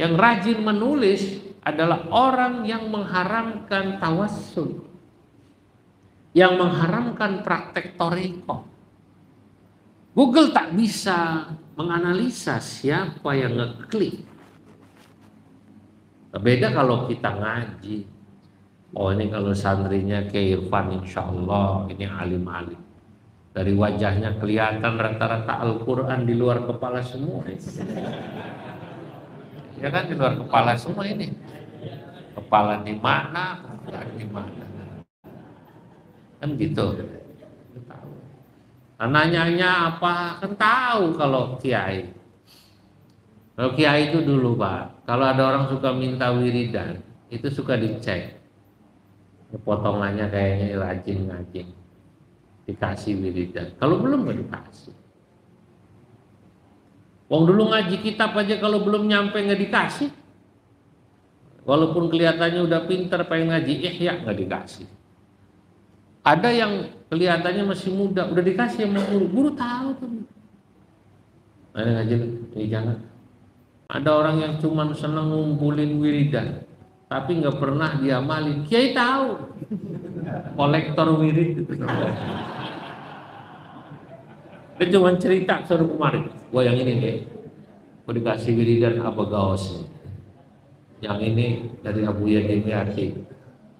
Yang rajin menulis adalah orang yang mengharamkan tawassul, yang mengharamkan praktek thariqah. Google tak bisa menganalisa siapa yang ngeklik. Beda kalau kita ngaji. Oh ini kalau santrinya Kiai Irfan insya Allah ini alim-alim. Dari wajahnya kelihatan rata-rata Al-Quran di luar kepala semua. Ya kan di luar kepala semua ini. Kepala di mana, kepala di mana. Kan gitu. Nah, nanyanya apa? Kan tahu kalau Kiai. Kalau Kiai itu dulu Pak, kalau ada orang suka minta wiridan, itu suka dicek. Potongannya kayaknya rajin ngaji, dikasih wiridan. Kalau belum nggak dikasih. Wong dulu ngaji kitab aja kalau belum nyampe nggak dikasih. Walaupun kelihatannya udah pinter pengen ngaji ihya nggak dikasih. Ada yang kelihatannya masih muda, udah dikasih sama guru tahu tuh. Nah, ngaji ini jangan. Ada orang yang cuma seneng ngumpulin wiridan, tapi nggak pernah diamalin. Kiai tahu, kolektor wirid. Dia cuma cerita suruh kemarin, gua yang ini nih, gua dikasih wiridan Abah Gaos. Yang ini dari Abu Ya Dimyati,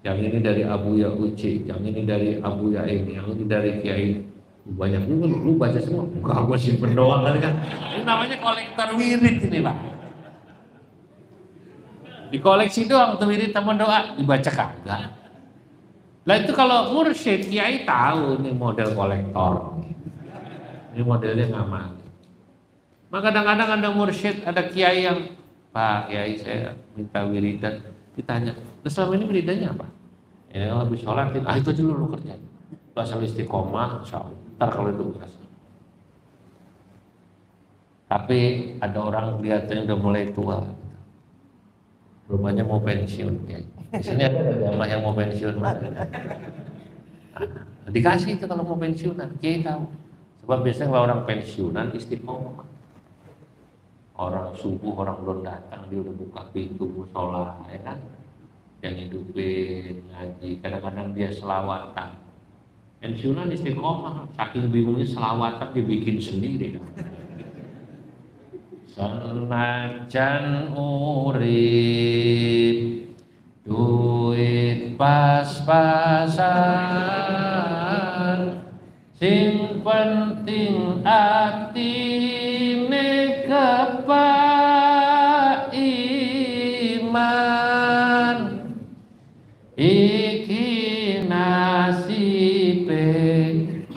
yang ini dari Abu Ya Uci, yang ini dari Abu Ya ini, yang ini dari Kiai. Banyak lu baca semua, enggak, gua simpen doang kan. Ini namanya kolektor wirid ini Pak. Di koleksi doang tuh wirid sama doa dibaca kagak. Lah itu kalau mursyid kiai tahu ini model kolektor. Ini modelnya ngamal. Maka kadang-kadang ada mursyid, ada kiai yang Pak Kiai saya minta wiridan, ditanya, "Terus selama ini wiridannya apa?" Ya habis sholat, itu dulu lu kerjain. Lu asal istiqomah, insyaallah. Ntar kalau itu beres. Tapi ada orang kelihatannya udah mulai tua. Rupanya mau pensiun ya. Di sini ada jamaah yang mau pensiun. Dikasih itu kalau mau pensiunan, Kiai tahu. Sebab biasanya kalau orang pensiunan istiqomah. Orang subuh orang belum datang dia udah buka pintu musola, ya kan? Yang hidupin ngaji, kadang-kadang dia selawatan. Pensiunan istiqomah, saking bingungnya selawatan dibikin sendiri. Senajan urip duit pas-pasan, sing penting atine kepaiman. Iki nasibe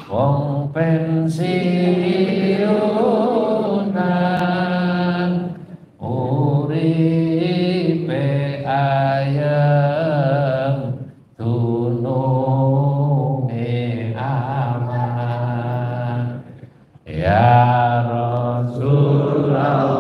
wong pensiunan, uripe ayem dununge aman. Ya Rasulullah,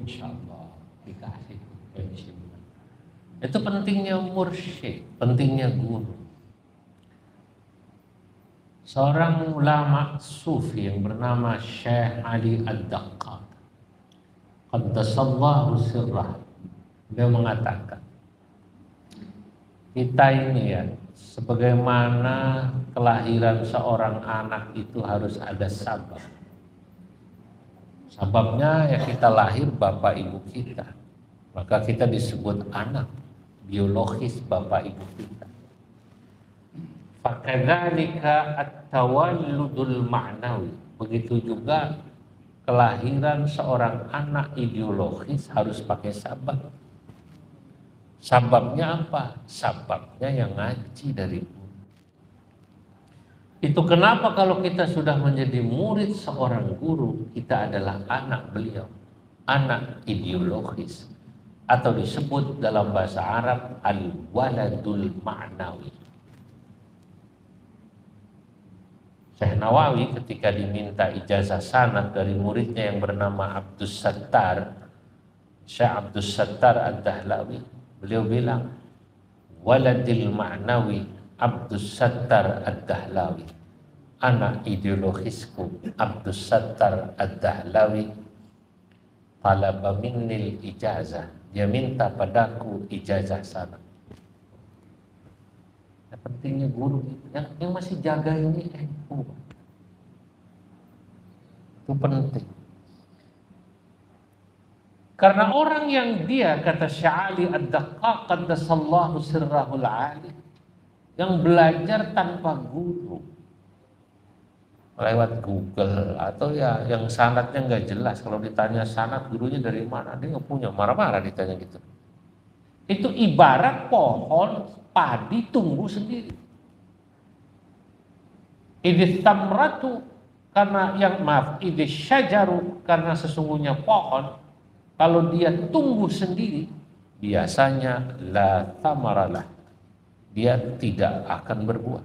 insyaallah dikasih pensiun. Itu pentingnya mursyid, pentingnya guru. Seorang ulama sufi yang bernama Syekh Ali Ad-Daqqaq, qaddasallahu sirrah, beliau mengatakan, kita ini ya, sebagaimana kelahiran seorang anak itu harus ada sabab. Sababnya ya kita lahir bapak ibu kita, maka kita disebut anak biologis bapak ibu kita. Fakadzalika at-tawalludul ma'nawi, begitu juga kelahiran seorang anak ideologis harus pakai sabab. Sababnya apa? Sababnya yang ngaji dari guru. Itu kenapa kalau kita sudah menjadi murid seorang guru, kita adalah anak beliau, anak ideologis, atau disebut dalam bahasa Arab al-waladul ma'nawi. Syekh Nawawi ketika diminta ijazah sanad dari muridnya yang bernama Abdus Sattar, Syekh Abdus Sattar Ad-Dahlawi, beliau bilang, waladil ma'nawi Abdus Sattar Ad-Dahlawi, anak ideologisku Abdus Sattar Ad-Dahlawi, talaba minnil ijazah, dia minta padaku ijazah sana. Nah, pentingnya guru yang masih jaga ini NU, itu penting. Karena orang yang dia, kata Syekh Ali Ad-Daqqaq qaddasallahu sirrahul ali, yang belajar tanpa guru lewat Google atau ya yang sanadnya nggak jelas, kalau ditanya sanad gurunya dari mana dia nggak punya, marah-marah ditanya gitu. Itu ibarat pohon padi tumbuh sendiri. Idis tamratu, karena yang maaf, idis syajaru, karena sesungguhnya pohon kalau dia tumbuh sendiri biasanya la tamaralah, dia tidak akan berbuah.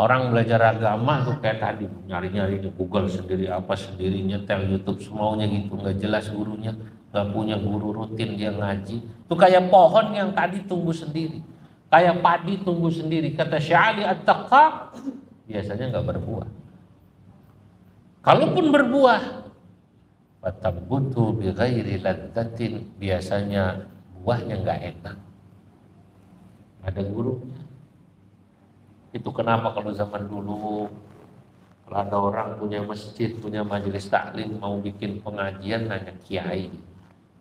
Orang belajar agama tuh kayak tadi nyari-nyari di Google sendiri, apa sendiri, nyetel YouTube semaunya gitu, nggak jelas gurunya, nggak punya guru rutin dia ngaji. Itu kayak pohon yang tadi tumbuh sendiri, kayak padi tumbuh sendiri. Kata Syekh Ali Ad-Daqqaq, biasanya nggak berbuah. Kalaupun berbuah, fatabbutu bi ghairi ladzatin, biasanya buahnya nggak enak. Ada gurunya. Itu kenapa kalau zaman dulu kalau ada orang punya masjid, punya majelis taklim, mau bikin pengajian nanya kiai.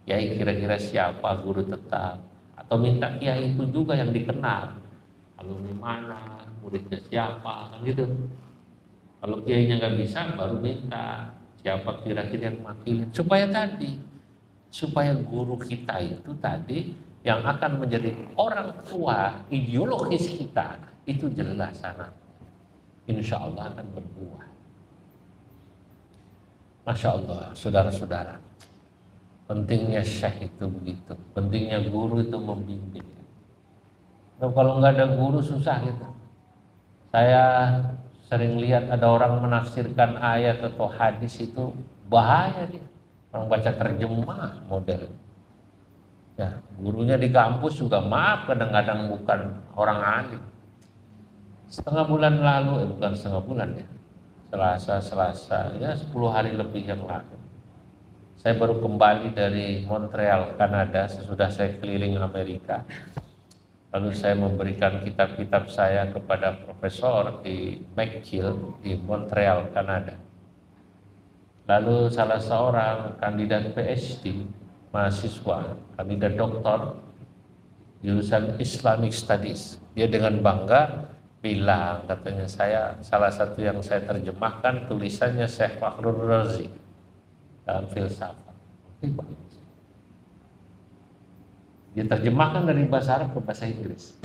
Kiai kira-kira siapa guru tetap, atau minta kiai itu juga yang dikenal. Kalau di mana, muridnya siapa, kan gitu. Kalau kiainya nggak bisa, baru minta siapa kira-kira yang makilin. Supaya guru kita itu tadi yang akan menjadi orang tua ideologis kita itu jelas sanadnya. insya Allah akan berbuah. Masya Allah, saudara-saudara, pentingnya syekh itu begitu, pentingnya guru itu membimbing. Nah, kalau nggak ada guru susah gitu. Saya sering lihat ada orang menafsirkan ayat atau hadis itu bahaya dia. Orang baca terjemah model. Ya, gurunya di kampus juga maaf kadang-kadang bukan orang alim. Setengah bulan lalu, bukan setengah bulan ya, Selasa ya 10 hari lebih yang lalu. Saya baru kembali dari Montreal, Kanada, sesudah saya keliling Amerika. Lalu saya memberikan kitab-kitab saya kepada profesor di McGill di Montreal, Kanada. Lalu salah seorang kandidat PhD, mahasiswa, kandidat doktor, jurusan Islamic Studies. Dia dengan bangga bilang, katanya saya, salah satu yang saya terjemahkan tulisannya Syekh Fakhrul Razi dalam filsafat. Dia terjemahkan dari bahasa Arab ke bahasa Inggris.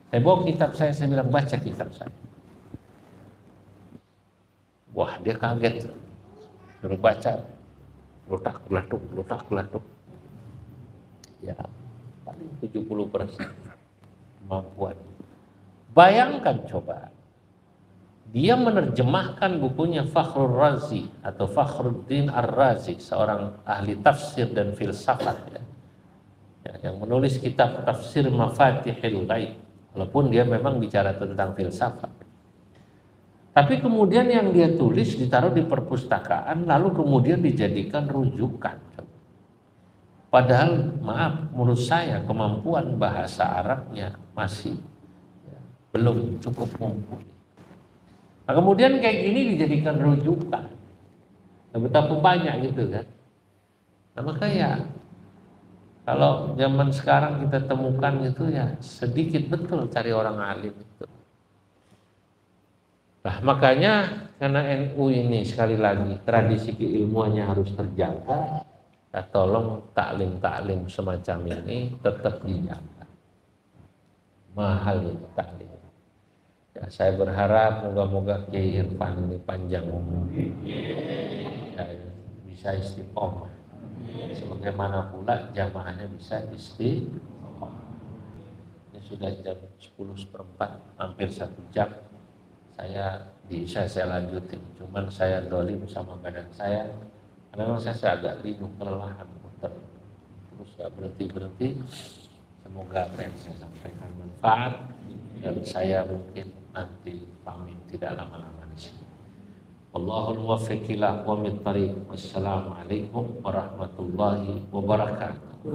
Saya bawa kitab saya bilang baca kitab saya. Wah, dia kaget. Baru baca, letak-letuk. Ya, paling 70% kemampuan. Bayangkan coba, dia menerjemahkan bukunya Fakhrul Razi atau Fakhruddin Ar-Razi, seorang ahli tafsir dan filsafat ya, yang menulis kitab Tafsir Mafatihil Ghaib, walaupun dia memang bicara tentang filsafat. Tapi kemudian yang dia tulis ditaruh di perpustakaan, lalu kemudian dijadikan rujukan. Padahal maaf, menurut saya kemampuan bahasa Arabnya masih belum cukup mumpuni. Nah, kemudian kayak gini dijadikan rujukan. Nah, betapa banyak gitu kan. Nah, makanya kalau zaman sekarang kita temukan itu ya sedikit betul cari orang alim itu. Nah, makanya karena NU ini sekali lagi tradisi keilmuannya harus terjaga. Nah, tolong taklim-taklim semacam ini tetap dijaga. Mahal itu taklim. Ya, saya berharap moga-moga Kiai Irfan ini panjang umur, ya, bisa istiqomah. Sebagaimana pula jamaahnya bisa istiqomah. Ini sudah jam 10:04, hampir 1 jam. Saya lanjutin, cuman saya dolim sama badan saya. Karena memang saya agak linu, kelelahan muter, terus gak berhenti. Semoga apa yang saya sampaikan manfaat, dan saya mungkin nanti pamit tidak lama-lama di sini. Allahul muwaffiq ila aqwamit thariq. Wassalamualaikum warahmatullahi wabarakatuh.